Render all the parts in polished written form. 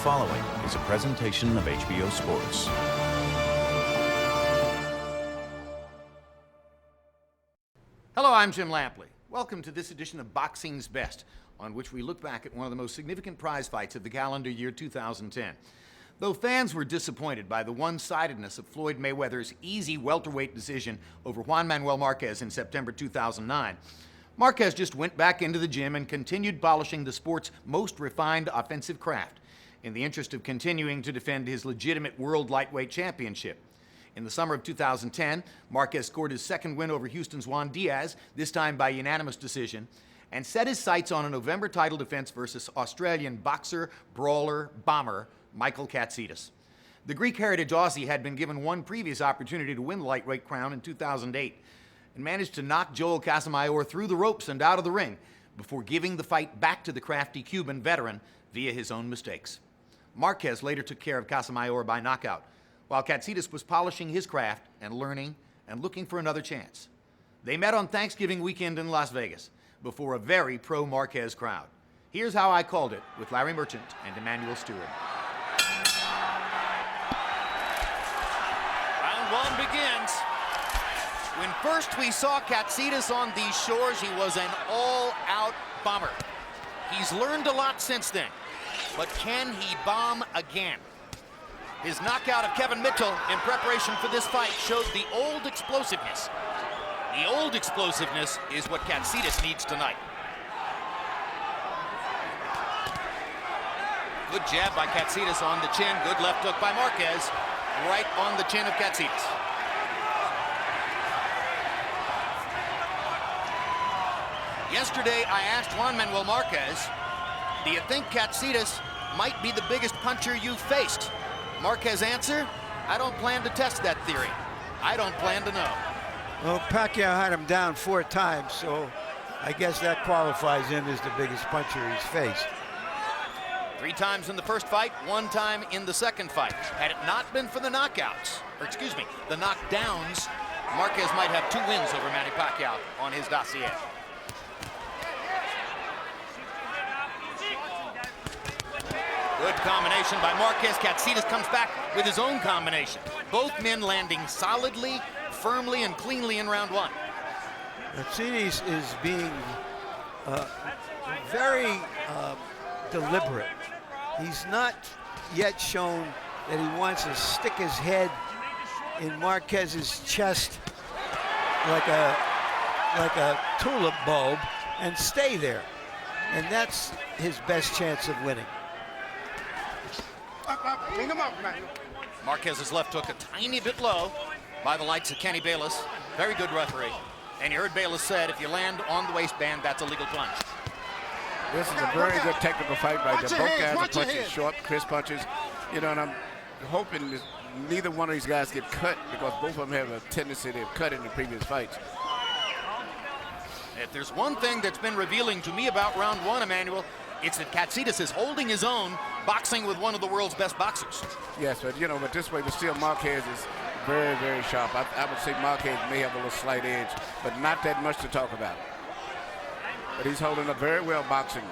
following is a presentation of HBO Sports. Hello, I'm Jim Lampley. Welcome to this edition of Boxing's Best, on which we look back at one of the most significant prize fights of the calendar year 2010. Though fans were disappointed by the one-sidedness of Floyd Mayweather's easy welterweight decision over Juan Manuel Marquez in September 2009, Marquez just went back into the gym and continued polishing the sport's most refined offensive craft in the interest of continuing to defend his legitimate world lightweight championship. In the summer of 2010, Marquez scored his second win over Houston's Juan Diaz, this time by unanimous decision, and set his sights on a November title defense versus Australian boxer, brawler, bomber, Michael Katsidis. The Greek heritage Aussie had been given one previous opportunity to win the lightweight crown in 2008 and managed to knock Joel Casamayor through the ropes and out of the ring before giving the fight back to the crafty Cuban veteran via his own mistakes. Marquez later took care of Casamayor by knockout, while Katsidis was polishing his craft and learning and looking for another chance. They met on Thanksgiving weekend in Las Vegas before a very pro-Marquez crowd. Here's how I called it with Larry Merchant and Emmanuel Stewart. Round one begins. When first we saw Katsidis on these shores, he was an all-out bomber. He's learned a lot since then, but can he bomb again? His knockout of Kevin Mitchell in preparation for this fight showed the old explosiveness. The old explosiveness is what Katsidis needs tonight. Good jab by Katsidis on the chin. Good left hook by Marquez. Right on the chin of Katsidis. Yesterday, I asked Juan Manuel Marquez, do you think Katsidis might be the biggest puncher you've faced? Marquez answer, I don't plan to test that theory. I don't plan to know. Well, Pacquiao had him down 4 times, so I guess that qualifies him as the biggest puncher he's faced. 3 times in the first fight, 1 time in the second fight. Had it not been for the knockouts, or excuse me, the knockdowns, Marquez might have 2 wins over Manny Pacquiao on his dossier. Good combination by Marquez. Katsidis comes back with his own combination. Both men landing solidly, firmly, and cleanly in round 1. Katsidis is being very deliberate. He's not yet shown that he wants to stick his head in Marquez's chest like a tulip bulb and stay there. And that's his best chance of winning. Bring him up, Manuel. Marquez's left hook a tiny bit low by the likes of Kenny Bayless. Very good referee. And you heard Bayless said, if you land on the waistband, that's a legal punch. This is a very good technical fight right there. Both guys are punching short, crisp punches. You know, and I'm hoping that neither one of these guys get cut because both of them have a tendency to cut in the previous fights. If there's one thing that's been revealing to me about round 1, Emmanuel, it's that Katsidis is holding his own, boxing with one of the world's best boxers. Yes, but you know, but this way, but still Marquez is very, very sharp. I would say Marquez may have a little slight edge, but not that much to talk about. But he's holding up very well boxing.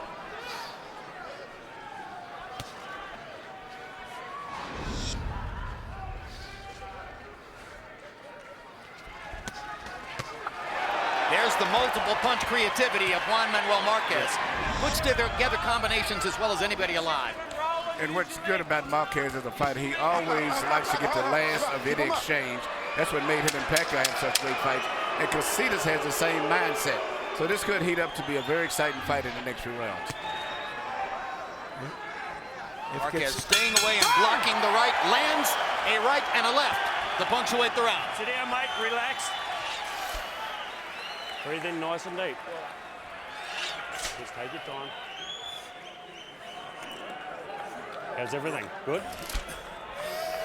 There's the multiple punch creativity of Juan Manuel Marquez. Puts together combinations as well as anybody alive. And what's good about Marquez as a fighter, he always likes to get the last of any exchange. That's what made him and Pacquiao have such great fights. And Katsidis has the same mindset. So this could heat up to be a very exciting fight in the next few rounds. Marquez staying away and blocking the right, lands a right and a left to punctuate the round. Sit down, mate, relax. Breathe in nice and deep. Just take your time. How's everything? Good?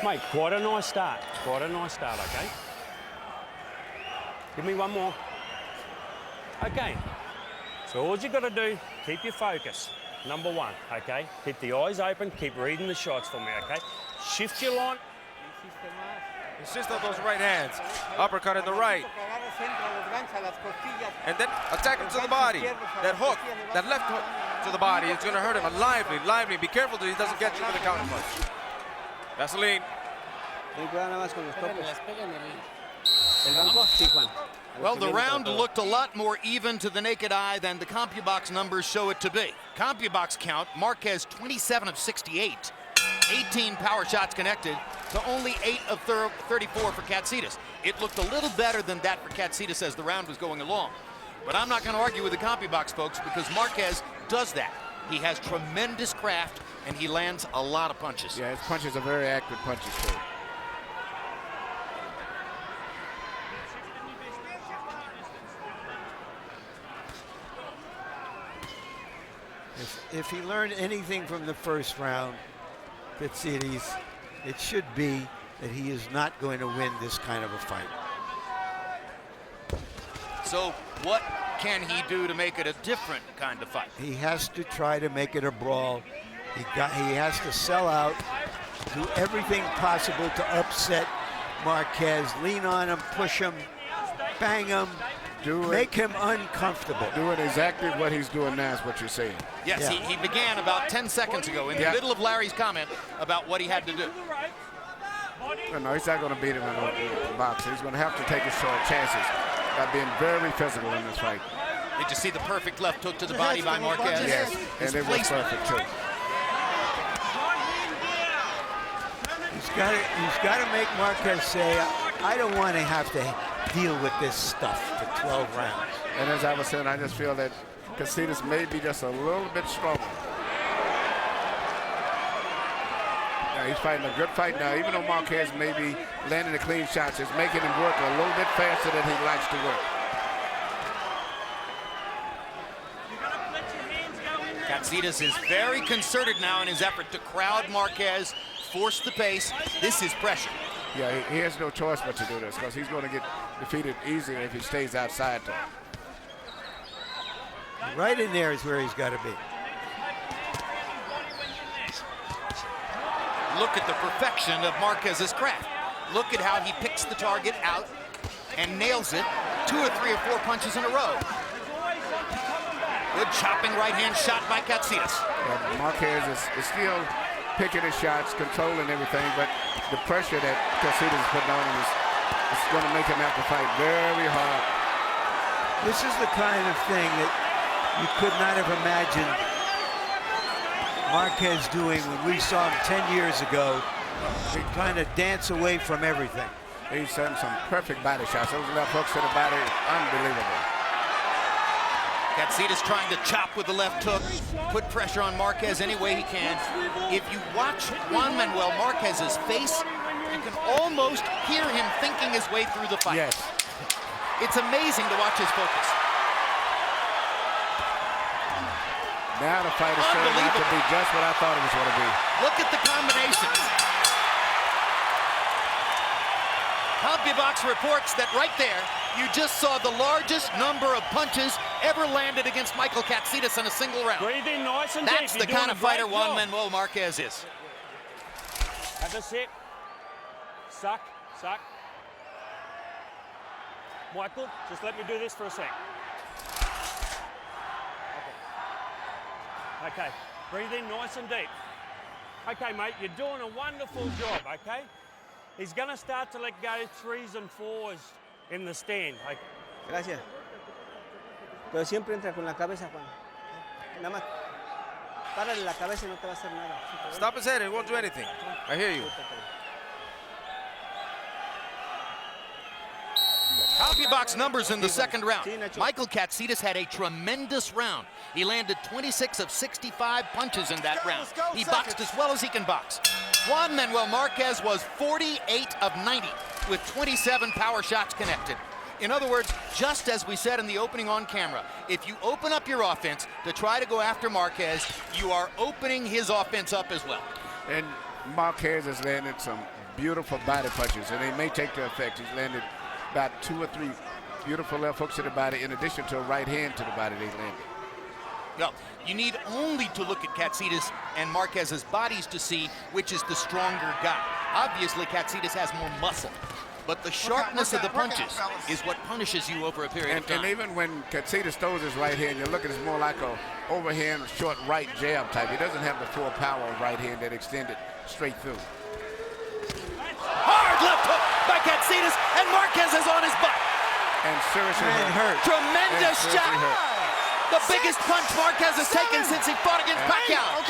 Mate, quite a nice start. Quite a nice start, okay? Give me one more. Okay. So all you got to do, keep your focus. Number 1, okay? Keep the eyes open, keep reading the shots for me, okay? Shift your line. Insist on those right hands. Uppercut in the right. And then attack him to the body. That hook, that left hook to the body is going to hurt him. Lively, lively. Be careful that he doesn't get you with a counter punch. Vaseline. Well, the round looked a lot more even to the naked eye than the CompuBox numbers show it to be. CompuBox count, Marquez 27 of 68, 18 power shots connected to only 8 of 34 for Katsidis. It looked a little better than that for Katsidis as the round was going along. But I'm not going to argue with the CompuBox folks because Marquez does that. He has tremendous craft and he lands a lot of punches. Yeah, his punches are very accurate punches too. If he learned anything from the first round, Katsidis, it should be that he is not going to win this kind of a fight. So what can he do to make it a different kind of fight? He has to try to make it a brawl. He has to sell out, do everything possible to upset Marquez, lean on him, push him, bang him, make him uncomfortable. Doing exactly what he's doing now is what you're saying. Yes, Yeah. he began about 10 seconds ago in the middle of Larry's comment about what he had to do. No, he's not going to beat him in the boxing. He's going to have to take his short chances by being very physical in this fight. Did you see the perfect left hook to the body by Marquez? Yes, and it was perfect too. He's got to make Marquez say, I don't want to have to deal with this stuff for 12 rounds. And as I was saying, I just feel that Katsidis may be just a little bit stronger. Now, he's fighting a good fight now. Even though Marquez may be landing the clean shots, it's making him work a little bit faster than he likes to work. Katsidis is very concerted now in his effort to crowd Marquez, force the pace. This is pressure. Yeah, he has no choice but to do this because he's going to get defeated easier if he stays outside to him. Right in there is where he's got to be. Look at the perfection of Marquez's craft. Look at how he picks the target out and nails it 2 or 3 or 4 punches in a row. Good chopping right hand shot by Katsidis. Yeah, Marquez is still picking his shots, controlling everything, but the pressure that Katsidis is putting on him is going to make him have to fight very hard. This is the kind of thing that you could not have imagined Marquez doing when we saw him 10 years ago, trying to dance away from everything. He's done some perfect body shots. Those left hooks to the body, unbelievable. Katsidis trying to chop with the left hook, put pressure on Marquez any way he can. If you watch Juan Manuel Marquez's face, you can almost hear him thinking his way through the fight. Yes. It's amazing to watch his focus. Now the fight is turning out to be just what I thought it was going to be. Look at the combinations. CompuBox reports that right there, you just saw the largest number of punches ever landed against Michael Katsidis in a single round. Breathe in nice and That's deep. the kind of fighter Juan Manuel Marquez is. Have a sip. Suck, suck. Michael, just let me do this for a sec. Okay, breathe in nice and deep. Okay, mate, you're doing a wonderful job, okay? He's going to start to let go 3s and 4s in the stand. Okay. Gracias. Pero siempre entra con la cabeza, Juan. Nada más. Párale la cabeza y no te va a hacer nada. Stop his head, it won't do anything. I hear you. CompuBox numbers in the second round. Michael Katsidis had a tremendous round. He landed 26 of 65 punches in that round. He boxed as well as he can box. Juan Manuel Marquez was 48 of 90 with 27 power shots connected. In other words, just as we said in the opening on camera, if you open up your offense to try to go after Marquez, you are opening his offense up as well. And Marquez has landed some beautiful body punches, and they may take the effect. He's landed about 2 or 3 beautiful left hooks to the body in addition to a right hand to the body they landed. Well, you need only to look at Katsidis and Marquez's bodies to see which is the stronger guy. Obviously, Katsidis has more muscle, but the sharpness of the punches is what punishes you over a period of time. And even when Katsidis throws his right hand, you're looking, it's more like a overhand, short right jab type. He doesn't have the full power of right hand that extended straight through. Hard left hook by Katsidis, and Marquez is on his butt. And seriously hurt. Tremendous And seriously shot. The biggest punch Marquez has taken since he fought against Pacquiao.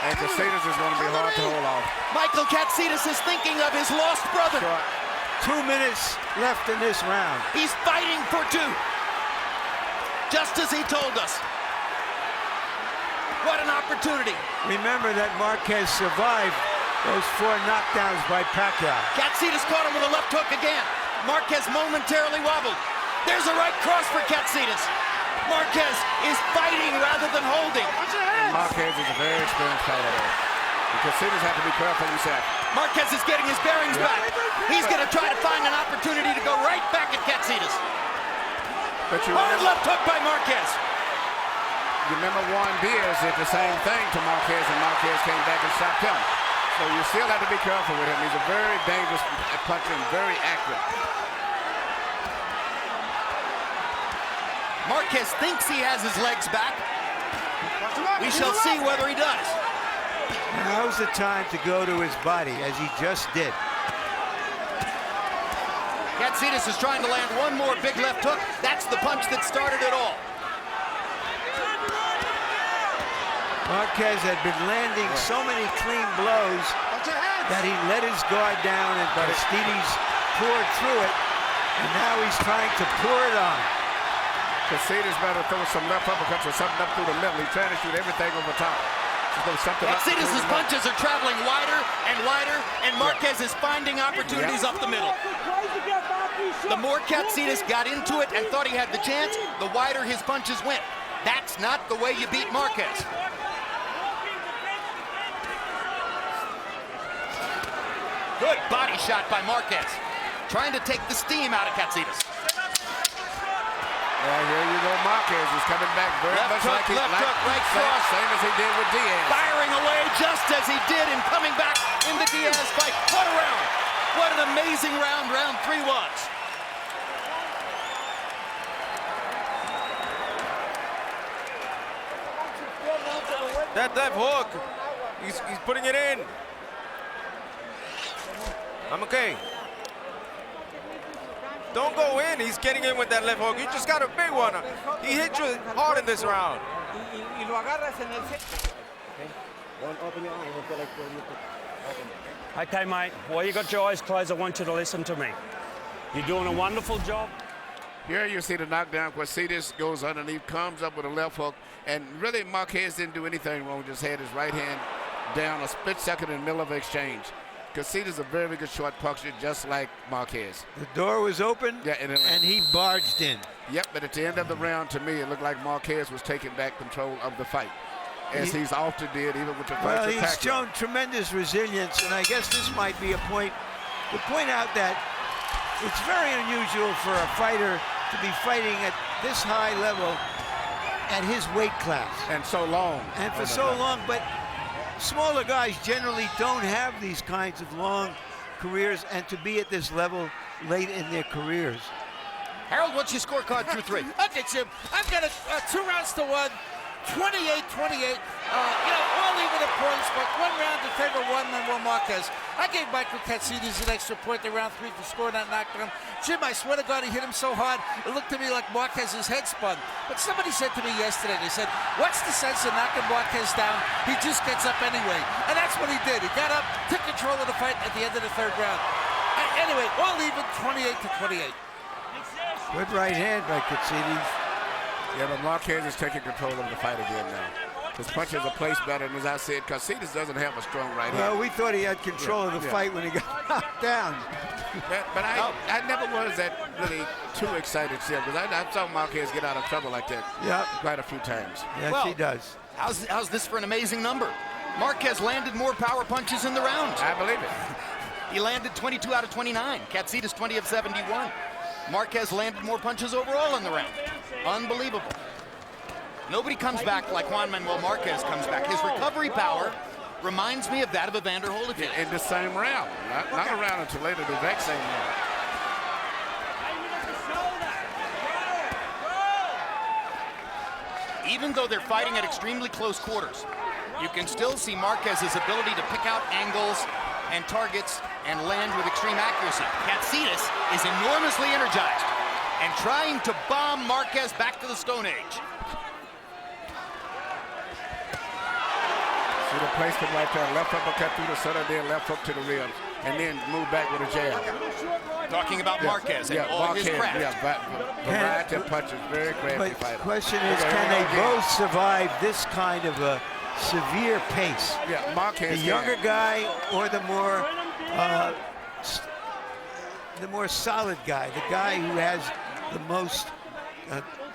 And Katsidis is going to be hard to hold off. Michael Katsidis is thinking of his lost brother. 2 minutes left in this round. He's fighting for 2. Just as he told us. What an opportunity. Remember that Marquez survived those 4 knockdowns by Pacquiao. Katsidis caught him with a left hook again. Marquez momentarily wobbled. There's a right cross for Katsidis. Marquez is fighting rather than holding. And Marquez is a very experienced fighter. Katsidis have to be careful himself. Marquez is getting his bearings back. He's going to try to find an opportunity to go right back at Katsidis. But hard left hook by Marquez. You remember Juan did the same thing to Marquez, and Marquez came back and stopped him. So you still have to be careful with him. He's a very dangerous puncher and very accurate. Marquez thinks he has his legs back. We shall see whether he does. Now's the time to go to his body, as he just did. Katsidis is trying to land one more big left hook. That's the punch that started it all. Marquez had been landing so many clean blows that he let his guard down, and Katsidis poured through it, and now he's trying to pour it on. Katsidis better throw some left uppercuts or something up through the middle. He's trying to shoot everything over top. Katsidis' punches are traveling wider and wider, and Marquez is finding opportunities up the middle. The more Katsidis got into it and thought he had the chance, the wider his punches went. That's not the way you beat Marquez. Good body shot by Marquez, trying to take the steam out of Katsidis. Well, here you go, Marquez is coming back very much like he right cross. Same as he did with Diaz. Firing away just as he did and coming back in the Diaz fight. What a round. What an amazing round 3 was. That left hook, he's putting it in. I'm okay. Don't go in. He's getting in with that left hook. You just got a big one. He hit you hard in this round. Okay, mate. While you got your eyes closed, I want you to listen to me. You're doing a wonderful job. Here you see the knockdown. Katsidis goes underneath, comes up with a left hook, and really Marquez didn't do anything wrong. Just had his right hand down a split second in the middle of the exchange. Katsidis is a very good short puncher, just like Marquez. The door was open, and he barged in. Yep, but at the end of the round, to me, it looked like Marquez was taking back control of the fight, as he's often did, even with the fight. Well, he's shown tremendous resilience, and I guess this might be a point to point out that it's very unusual for a fighter to be fighting at this high level at his weight class. And so long. And for so long, but smaller guys generally don't have these kinds of long careers, and to be at this level late in their careers. Harold, what's your scorecard through 3? Okay, Jim, I've got a 2 rounds to 1, 28-28. All even at points, but 1 round in favor of Juan Manuel Marquez. I gave Michael Katsidis an extra point in round 3 for scoring that knockdown. Jim, I swear to God, he hit him so hard, it looked to me like Marquez's head spun. But somebody said to me yesterday, they said, what's the sense of knocking Marquez down? He just gets up anyway. And that's what he did. He got up, took control of the fight at the end of the 3rd round. Anyway, all even 28-28. Good right hand by Katsidis. Yeah, but Marquez is taking control of the fight again now. His punches are placed better, and as I said, Katsidis doesn't have a strong right hand. Well, we thought he had control of the fight when he got knocked down. But I never was that really too excited, Sim, because I saw Marquez get out of trouble like that quite a few times. Yes, he does. How's this for an amazing number? Marquez landed more power punches in the round. I believe it. He landed 22 out of 29. Katsidis 20 of 71. Marquez landed more punches overall in the round. Unbelievable. Nobody comes back like Juan Manuel Marquez comes back. His recovery power reminds me of that of Evander Holyfield. In the same round, not around until later, the exact same round. Even though they're fighting at extremely close quarters, you can still see Marquez's ability to pick out angles and targets and land with extreme accuracy. Katsidis is enormously energized and trying to bomb Marquez back to the Stone Age. See the placement right there, left uppercut through the center, then left hook to the ribs, and then move back with a jab. Talking about Marquez and all his craft. Variety of punches, very crafty fighter. The question is, can they both survive this kind of a severe pace? Yeah, Marquez. The younger guy or the more solid guy, the guy who has the most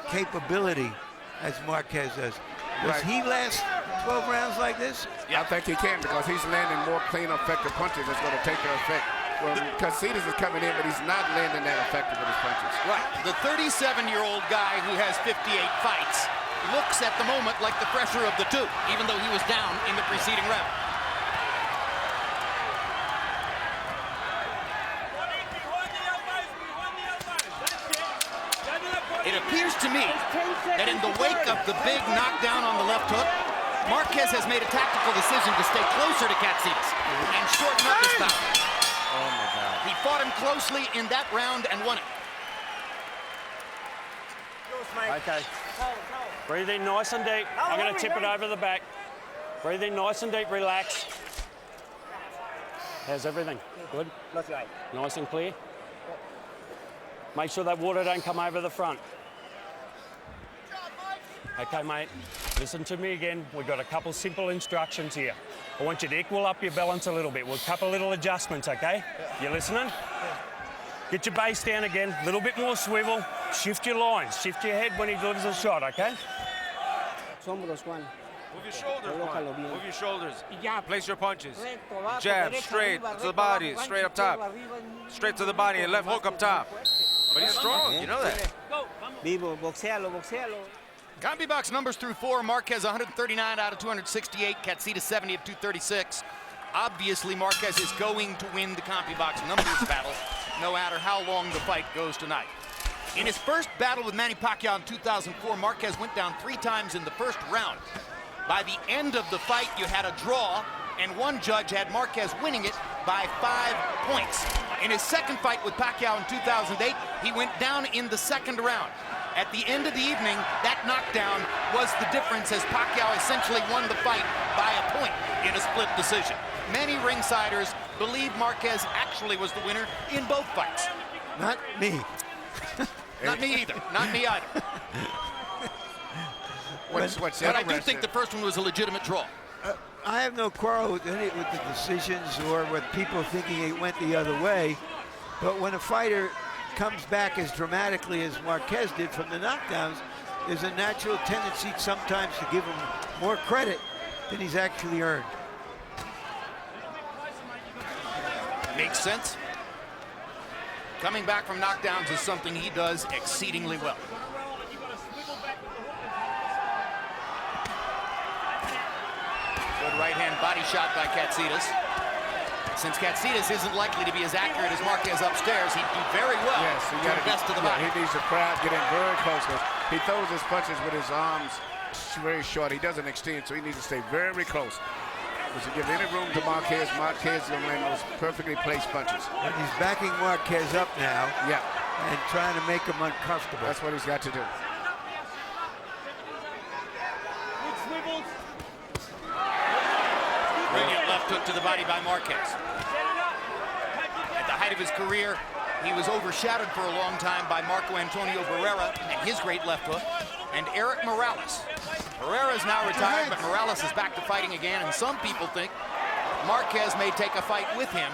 capability, as Marquez does. Does he last 12 rounds like this? Yeah, I think he can, because he's landing more clean, effective punches that's going to take their effect. Well, Katsidis is coming in, but he's not landing that effective with his punches. Right. The 37-year-old guy who has 58 fights looks at the moment like the fresher of the two, even though he was down in the preceding round. It appears to me that in the wake of the big knockdown on the left hook, Marquez has made a tactical decision to stay closer to Katsidis and shorten up his bout. Oh, my God. He fought him closely in that round and won it. Okay. Breathe in nice and deep. I'm going to tip it over the back. Breathe in nice and deep, relax. How's everything? Good? Nice and clear? Make sure that water don't come over the front. Okay, mate, listen to me again. We've got a couple simple instructions here. I want you to equal up your balance a little bit. We'll couple little adjustments, okay? You listening? Get your base down again, a little bit more swivel. Shift your lines, shift your head when he delivers a shot, okay? Hombros, Juan. Move your shoulders, Juan. Move your shoulders. Place your punches. Recto, abajo, Jab, derecha, straight arriba, to the recto, body, abajo, straight ancho, up top. izquierda, arriba, Straight to the body and left hook up top. But he's strong, you know that. Vivo, boxealo, boxealo. CombiBox numbers through 4. Marquez 139 out of 268. Katsidis 70 of 236. Obviously, Marquez is going to win the CombiBox numbers battle, no matter how long the fight goes tonight. In his first battle with Manny Pacquiao in 2004, Marquez went down 3 times in the first round. By the end of the fight, you had a draw, and one judge had Marquez winning it by 5 points. In his second fight with Pacquiao in 2008, he went down in the second round. At the end of the evening, that knockdown was the difference, as Pacquiao essentially won the fight by a point in a split decision. Many ringsiders believe Marquez actually was the winner in both fights. Not me. Not me either. Not me either. But I do think the first one was a legitimate draw. I have no quarrel with the decisions or with people thinking it went the other way. But when a fighter comes back as dramatically as Marquez did from the knockdowns, there's a natural tendency sometimes to give him more credit than he's actually earned. Makes sense. Coming back from knockdowns is something he does exceedingly well. Good right-hand body shot by Katsidis. Since Katsidis isn't likely to be as accurate as Marquez upstairs, he'd do very well to the best of the body. He needs to crowd, get in very close. He throws his punches with his arms very short. He doesn't extend, so he needs to stay very close. Because if you give any room to Marquez, Marquez is going to land those perfectly placed punches. And he's backing Marquez up now. Yeah. And trying to make him uncomfortable. That's what he's got to do. Brilliant left hook to the body by Marquez. At the height of his career, he was overshadowed for a long time by Marco Antonio Barrera and his great left hook, and Eric Morales. Barrera is now retired, but Morales is back to fighting again, and some people think Marquez may take a fight with him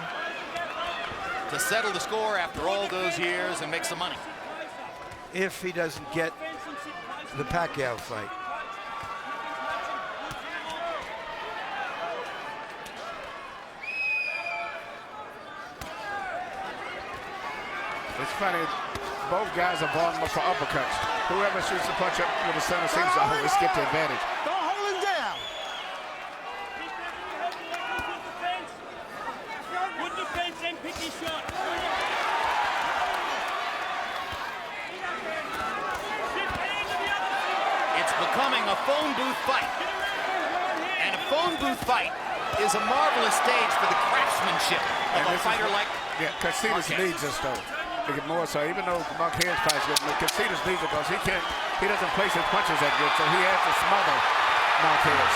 to settle the score after all those years and make some money. If he doesn't get the Pacquiao fight. It's funny, both guys are vulnerable for uppercuts. Whoever shoots the punch up with the center seems to always get the advantage. Don't hold him down. becoming a phone booth fight. And a phone booth fight is a marvelous stage for the craftsmanship of a fighter like Katsidis needs this though. To get more so, even though Marquez fights good, Katsidis needs it because he doesn't place his punches that good, so he has to smother Marquez.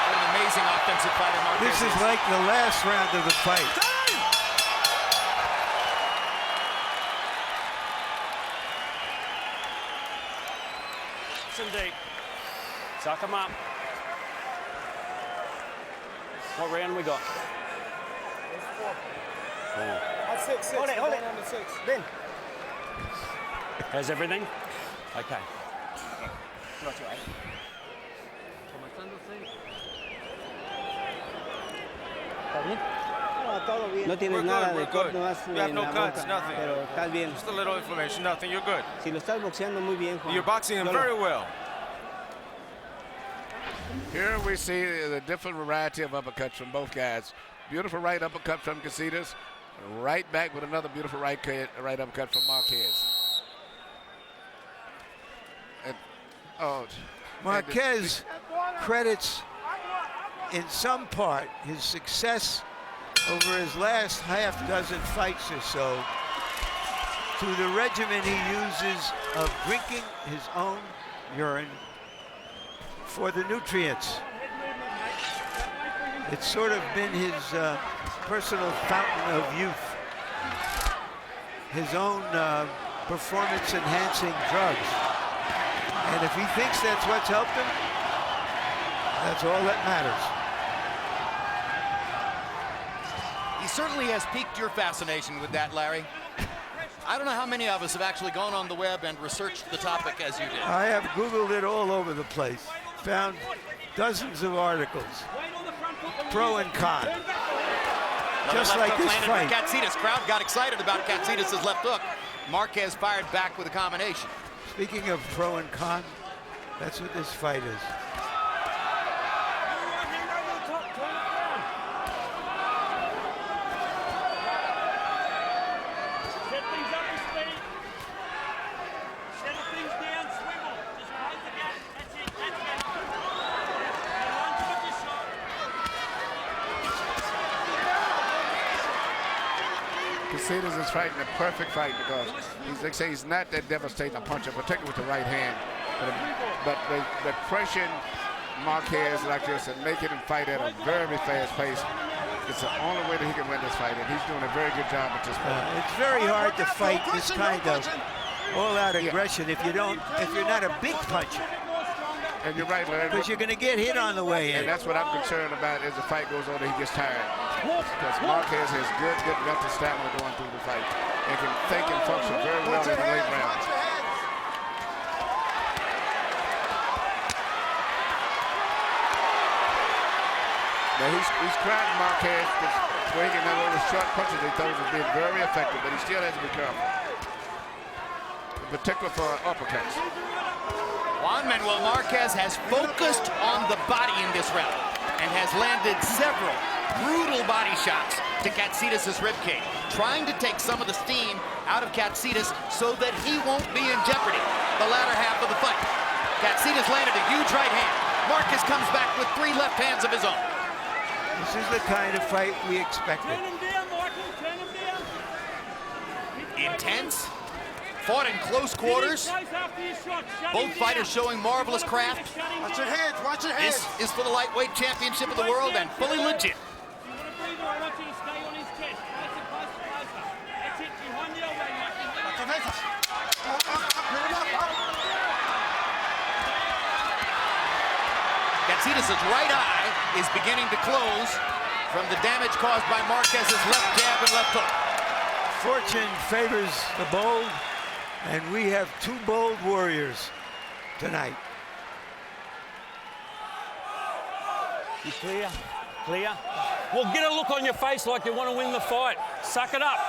What an amazing offensive fighter Marquez This is like the last round of the fight. Listen deep. Suck him up. What round we got? Six. Hold it. Six. Ben. How's everything? Okay. No tienes nada de corte más You have en no la cuts, boca, nothing. pero estás bien. Just a little inflammation, nothing. You're good. Si lo estás boxeando muy bien, Juan. You're boxing him Yo lo- very well. Here we see the different variety of uppercuts from both guys. Beautiful right uppercut from Katsidis. Right back with another beautiful right uppercut from Marquez. Marquez credits in some part his success over his last half dozen fights or so to the regimen he uses of drinking his own urine for the nutrients. It's sort of been his personal fountain of youth, his own performance-enhancing drugs. And if he thinks that's what's helped him, that's all that matters. He certainly has piqued your fascination with that, Larry. I don't know how many of us have actually gone on the web and researched the topic as you did. I have Googled it all over the place, found dozens of articles, pro and con. Just like this fight. Katsidis. Crowd got excited about Katsidis' left hook. Marquez fired back with a combination. Speaking of pro and con, that's what this fight is. Katsidis is fighting a perfect fight because they say he's not that devastating a puncher, particularly with the right hand. But pressuring Marquez like this and making him fight at a very fast pace, it's the only way that he can win this fight, and he's doing a very good job at this point. It's very hard to fight this kind of all-out aggression if you're not a big puncher. And you're right, Larry. Because you're going to get hit on the way in. And that's what I'm concerned about as the fight goes on and he gets tired. Because Marquez has good mental stamina going through the fight and can think and function very well in the late rounds. Now he's crowding Marquez because swinging that little short punches he throws has been very effective, but he still has to be careful. In particular for uppercuts. Juan Manuel Marquez has focused on the body in this round and has landed several brutal body shots to Katsidis' ribcage, trying to take some of the steam out of Katsidis so that he won't be in jeopardy the latter half of the fight. Katsidis landed a huge right hand. Marquez comes back with 3 left hands of his own. This is the kind of fight we expected. Intense. Fought in close quarters. Both fighters showing marvelous craft. Watch your heads, watch your heads. This is for the lightweight championship of the world and fully legit. Katsidis' right eye is beginning to close from the damage caused by Marquez's left jab and left hook. Fortune favors the bold, and we have 2 bold warriors tonight. You clear? Clear? Well, get a look on your face like you want to win the fight. Suck it up.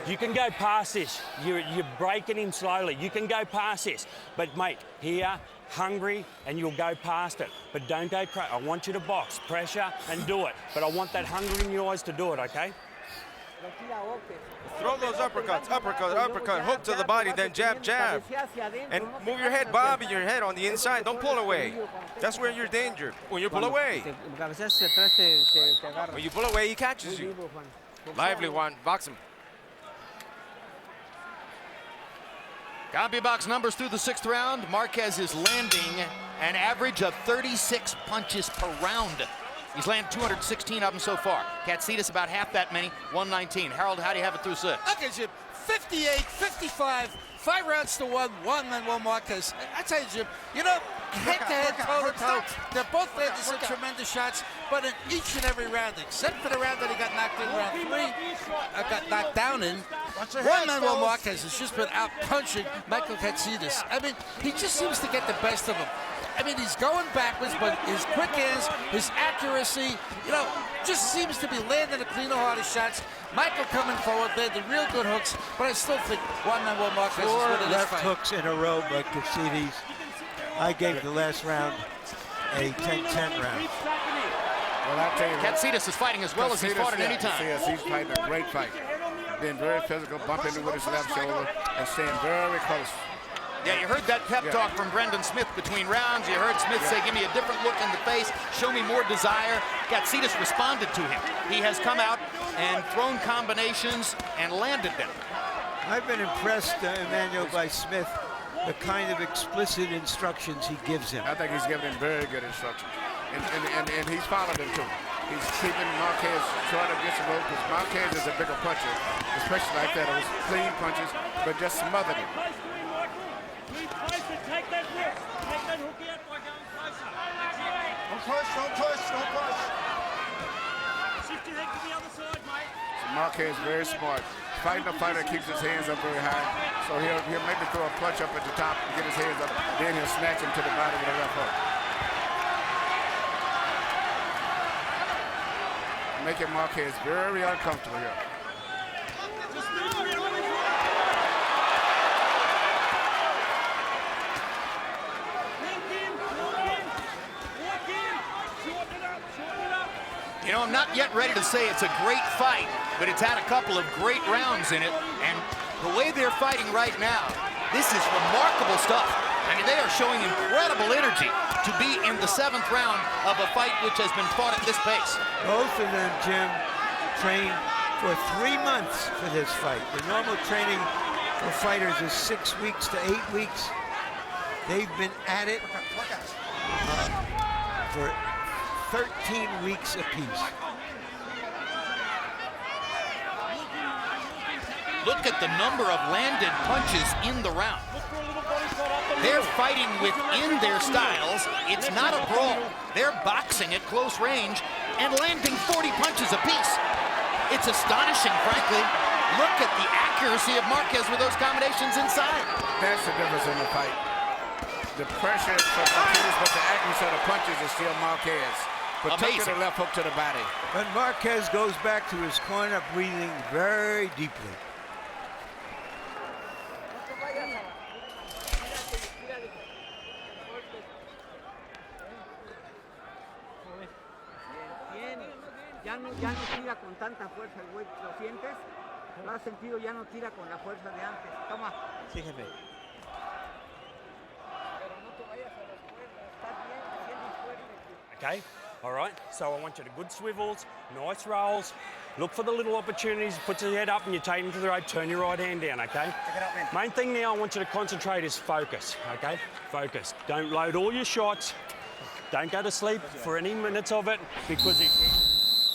You can go past this. You're breaking him slowly. You can go past this. But, mate, here, hungry, and you'll go past it. But don't go crazy. I want you to box, pressure, and do it. But I want that hunger in your eyes to do it, okay? Throw those uppercuts, uppercut, hook to the body, then jab, jab. And move your head, bob your head on the inside. Don't pull away. That's where you're danger. When you pull away. When you pull away, he catches you. Lively, Juan. Box him. CompuBox numbers through the 6th round. Marquez is landing an average of 36 punches per round. He's landed 216 of them so far. Katsidis about half that many, 119. Harold, how do you have it through 6? Okay, Jim, 58, 55, 5 rounds to 1, Manuel Marquez. I tell you, Jim, you know, head-to-head, toe-to-toe, they're both landing some tremendous shots, but in each and every round, except for the round that he got knocked in round 3, got knocked down in, Juan Manuel Marquez has just been out-punching Michael Katsidis. I mean, he just seems to get the best of him. I mean, he's going backwards, but his quick hands, his accuracy, you know, just seems to be landing the cleaner, harder shots. Michael coming forward, landing real good hooks, but I still think Juan Manuel Marquez is winning this fight. 4 left hooks in a row by Katsidis. I gave the last round a 10-10 round. Well, I'll tell you, Katsidis is fighting as well as he's fought at any time. Yes, he's fighting a great fight. Being very physical, bumping with his left shoulder, and staying very close. Yeah, you heard that pep talk from Brendan Smith between rounds. You heard Smith say, give me a different look in the face, show me more desire. Katsidis responded to him. He has come out and thrown combinations and landed them. I've been impressed, Emmanuel, by Smith, the kind of explicit instructions he gives him. I think he's giving him very good instructions. And he's followed him too. He's keeping Marquez short against the rope because Marquez is a bigger puncher, especially like that. It was clean punches, but just smothered him. Take that hook. Take that hook out by going closer. Don't push. Shift your head to the other side, mate. So Marquez is very smart. Fighting a fighter keeps his hands up very high. So he'll maybe throw a punch up at the top and get his hands up. Then he'll snatch him to the body with a left hook. Making Marquez very uncomfortable here. You know, I'm not yet ready to say it's a great fight, but it's had a couple of great rounds in it, and the way they're fighting right now, this is remarkable stuff. I mean, they are showing incredible energy to be in the 7th round of a fight which has been fought at this pace. Both of them, Jim, trained for 3 months for this fight. The normal training for fighters is 6 weeks to 8 weeks. They've been at it for 13 weeks apiece. Look at the number of landed punches in the round. They're fighting within their styles. It's not a brawl. They're boxing at close range and landing 40 punches apiece. It's astonishing, frankly. Look at the accuracy of Marquez with those combinations inside. That's the difference in the fight. The pressure for Marquez, but the accuracy of the punches is still Marquez. But took the left hook to the body. But Marquez goes back to his corner, breathing very deeply. Ya no tira con tanta fuerza el güey, ¿lo sientes? ¿Lo has sentido? Ya no tira con la fuerza de antes. Toma. Sí, jefe. Pero no te vayas a las cuerdas, estás bien, te sientes fuerte. Okay, all right. So I want you to good swivels, nice rolls. Look for the little opportunities. Put your head up and you take them to the road. Turn your right hand down, okay? Main thing now I want you to concentrate is focus, okay? Focus. Don't load all your shots. Don't go to sleep for any minutes of it because if...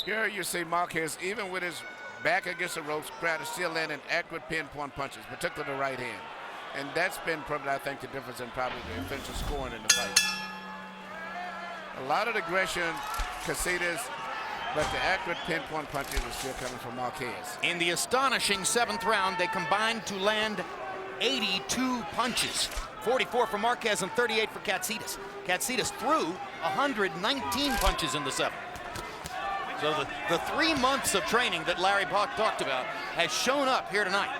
Here you see Marquez, even with his back against the ropes, is still landing accurate pinpoint punches, particularly the right hand. And that's been probably, I think, the difference in probably the offensive scoring in the fight. A lot of aggression, Katsidis, but the accurate pinpoint punches are still coming from Marquez. In the astonishing 7th round, they combined to land 82 punches. 44 for Marquez and 38 for Katsidis. Katsidis threw 119 punches in the 7th. So the 3 months of training that Larry talked about has shown up here tonight.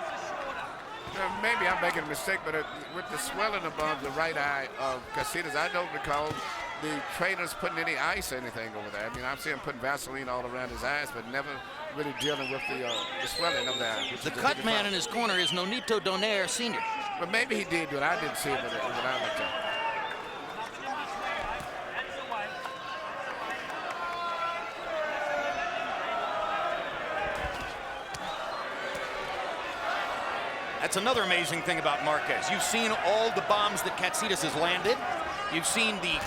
Maybe I'm making a mistake, but with the swelling above the right eye of Katsidis, I don't recall the trainers putting any ice or anything over there. I mean, I've seen him putting Vaseline all around his eyes, but never really dealing with the swelling of the eye. The cut man in his corner is Nonito Donaire Sr. But maybe he did, but I didn't see it when I looked at it. That's another amazing thing about Marquez. You've seen all the bombs that Katsidis has landed. You've seen the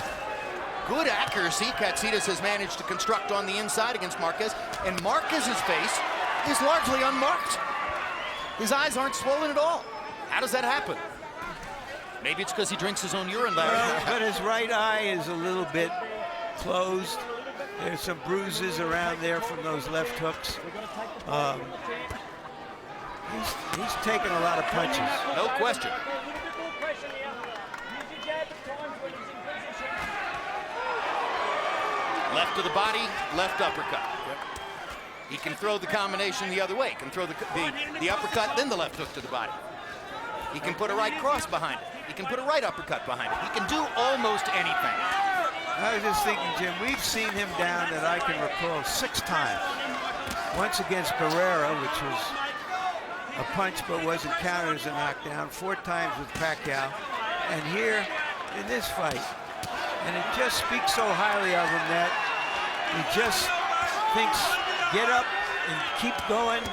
good accuracy Katsidis has managed to construct on the inside against Marquez. And Marquez's face is largely unmarked. His eyes aren't swollen at all. How does that happen? Maybe it's because he drinks his own urine. Well, but his right eye is a little bit closed. There's some bruises around there from those left hooks. He's taken a lot of punches. No question. Left to the body, left uppercut. He can throw the combination the other way. He can throw the uppercut, then the left hook to the body. He can put a right cross behind it. He can put a right uppercut behind it. He can do almost anything. I was just thinking, Jim, we've seen him down that I can recall 6 times. Once against Barrera, which was a punch but wasn't counted as a knockdown. 4 times with Pacquiao. And here in this fight. And it just speaks so highly of him that he just thinks, get up and keep going.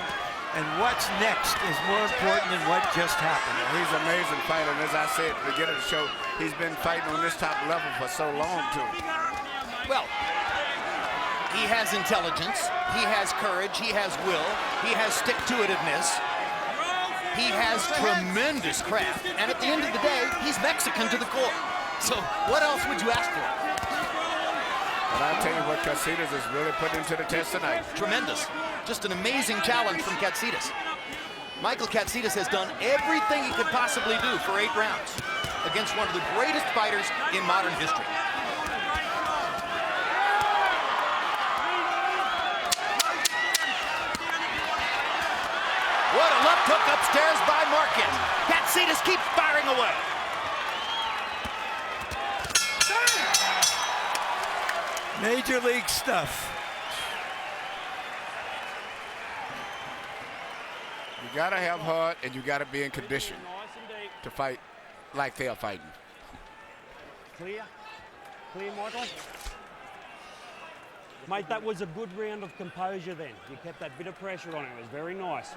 And what's next is more important than what just happened. He's an amazing fighter, and as I said at the beginning of the show, he's been fighting on this top level for so long, too. Well, he has intelligence, he has courage, he has will, he has stick-to-itiveness, he has tremendous craft, and at the end of the day, he's Mexican to the core. So what else would you ask for? But I'll tell you what Katsidis is really putting to the test tonight. Tremendous. Just an amazing challenge from Katsidis. Michael Katsidis has done everything he could possibly do for 8 rounds against one of the greatest fighters in modern history. What a left hook upstairs by Marquez. Katsidis keeps firing away. Major league stuff. You gotta have heart, and you gotta be in condition to fight like they are fighting. Clear, Michael. Mate, that was a good round of composure then. You kept that bit of pressure on it. It was very nice.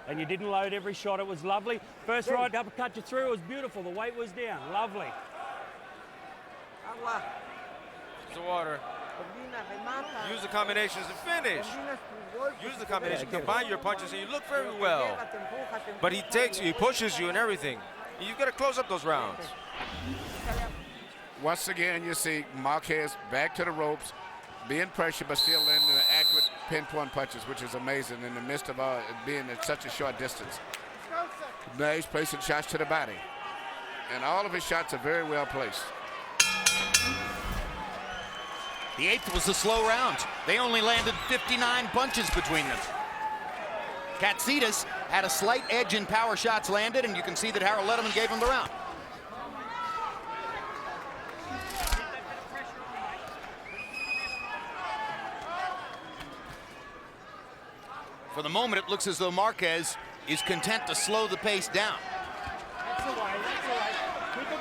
And you didn't load every shot. It was lovely. First right uppercut you threw. It was beautiful. The weight was down. Lovely. The water. Use the combinations to finish. Use the combination. Combine your punches, and you look very well. But he pushes you and everything. You've got to close up those rounds. Once again, you see Marquez back to the ropes, being pressured, but still landing the accurate pinpoint punches, which is amazing in the midst of being at such a short distance. Now he's placing shots to the body. And all of his shots are very well placed. The 8th was a slow round. They only landed 59 punches between them. Katsidis had a slight edge in power shots landed, and you can see that Harold Letterman gave him the round. For the moment, it looks as though Marquez is content to slow the pace down.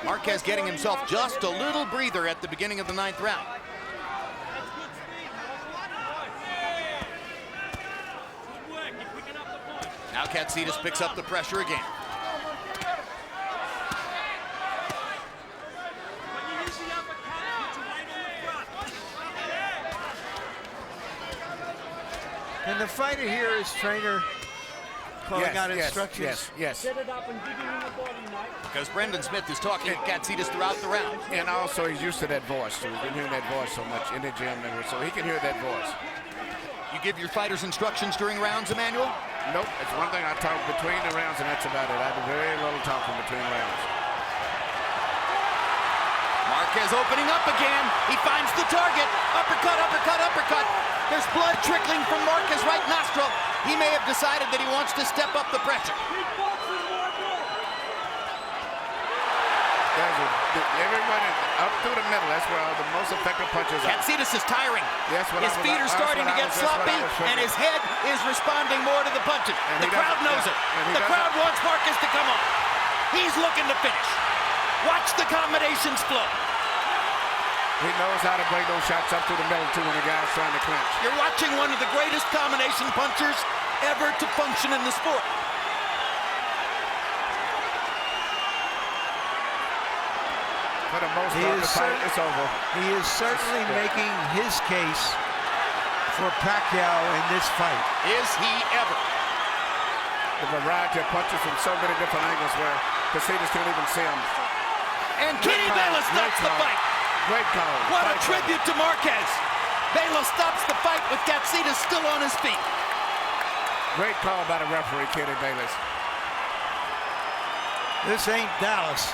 Marquez getting himself just a little breather at the beginning of the 9th round. Now Katsidis picks up the pressure again. And the fighter here is trainer calling out instructions. Yes. Set it up and dig him in the body, mate. Because Brendan Smith is talking to Katsidis throughout the round. And also he's used to that voice, so he's been hearing that voice so much in the gym, so he can hear that voice. You give your fighters instructions during rounds, Emmanuel? Nope, it's one thing I talk between the rounds, and that's about it. I do very little talking between rounds. Marquez opening up again. He finds the target. Uppercut, uppercut, uppercut. There's blood trickling from Marquez right nostril. He may have decided that he wants to step up the pressure. Everyone is up through the middle. That's where all the most effective punches are. Katsidis is tiring. That's what His I was- feet are that's starting what to I get was- that's what sloppy, I was thinking. and his head is responding more to the punches. And The he crowd doesn't- knows yeah, it. and he The doesn't- crowd wants Marquez to come on. He's looking to finish. Watch the combinations flow. He knows how to bring those shots up through the middle, too, when the guy's trying to clinch. You're watching one of the greatest combination punchers ever to function in the sport. For the most He part, is the fight is over. He is certainly making his case for Pacquiao in this fight. Is he ever? The variety of punches from so many different angles where Katsidis can't even see them. And Kenny Bayless stops the fight. Great call. What a Fight tribute to Marquez. Bayless stops the fight with Katsidis still on his feet. call. Great call by the referee, Kenny Bayless. This ain't Dallas.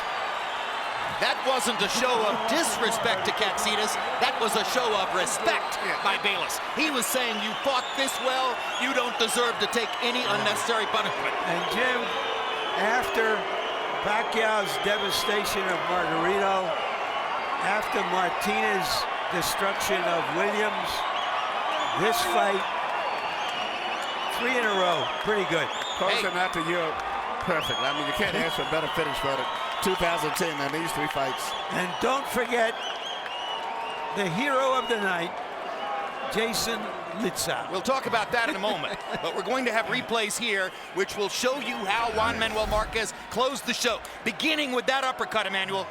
That wasn't a show of disrespect to Katsidis. That was a show of respect by Bayless. He was saying, you fought this well, you don't deserve to take any unnecessary punishment. And Jim, after Pacquiao's devastation of Margarito, after Martinez's destruction of Williams, this fight, 3 in a row, pretty good. Closing out to Europe perfectly. I mean, you can't ask for a better finish for it. 2010 and these 3 fights. And don't forget the hero of the night, Jason Litzau. We'll talk about that in a moment, but we're going to have replays here which will show you how Juan Manuel Marquez closed the show, beginning with that uppercut, Emmanuel.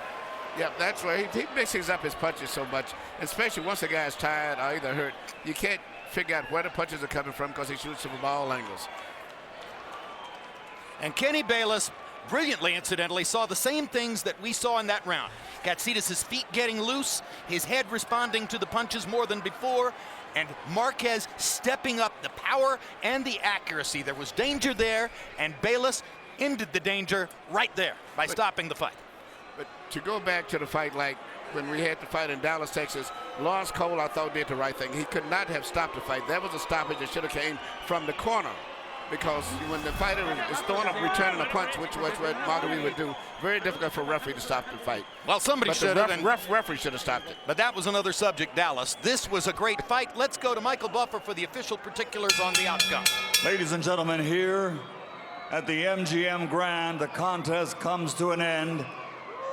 Yeah, that's where he mixes up his punches so much, especially once the guy's tired or either hurt. You can't figure out where the punches are coming from because he shoots them from all angles. And Kenny Bayless, brilliantly incidentally, saw the same things that we saw in that round. Katsidis' feet getting loose, his head responding to the punches more than before, and Marquez stepping up the power and the accuracy. There was danger there, and Bayless ended the danger right there by stopping the fight. But to go back to the fight like when we had the fight in Dallas, Texas, Lawrence Cole, I thought, did the right thing. He could not have stopped the fight. That was a stoppage that should have came from the corner. Because when the fighter is throwing up, returning a punch, which was what Marguerite would do, very difficult for a referee to stop the fight. Well, somebody should have. Referee should have stopped it. But that was another subject, Dallas. This was a great fight. Let's go to Michael Buffer for the official particulars on the outcome. Ladies and gentlemen, here at the MGM Grand, the contest comes to an end.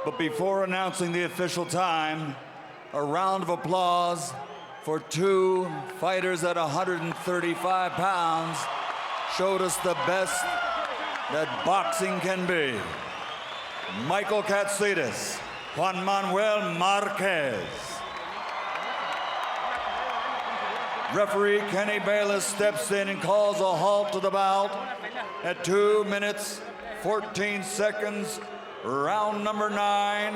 But before announcing the official time, a round of applause for 2 fighters at 135 pounds. Showed us the best that boxing can be. Michael Katsidis, Juan Manuel Marquez. Referee Kenny Bayless steps in and calls a halt to the bout at 2 minutes, 14 seconds, round number 9.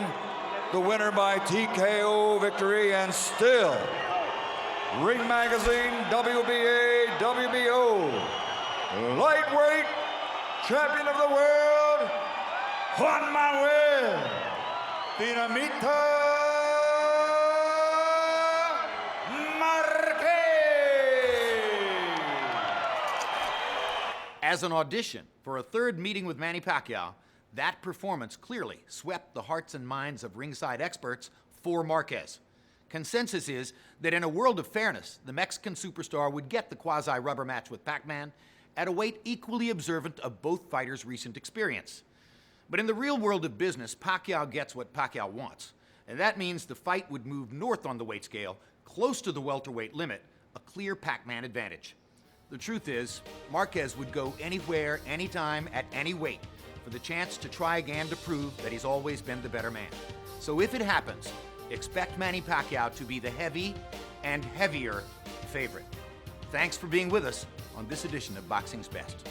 The winner by TKO victory, and still Ring Magazine, WBA, WBO. Lightweight champion of the world, Juan Manuel Dinamita Marquez. As an audition for a third meeting with Manny Pacquiao, that performance clearly swept the hearts and minds of ringside experts for Marquez. Consensus is that in a world of fairness, the Mexican superstar would get the quasi-rubber match with Pac-Man at a weight equally observant of both fighters' recent experience. But in the real world of business, Pacquiao gets what Pacquiao wants. And that means the fight would move north on the weight scale, close to the welterweight limit, a clear Pac-Man advantage. The truth is, Marquez would go anywhere, anytime, at any weight for the chance to try again to prove that he's always been the better man. So if it happens, expect Manny Pacquiao to be the heavy and heavier favorite. Thanks for being with us on this edition of Boxing's Best.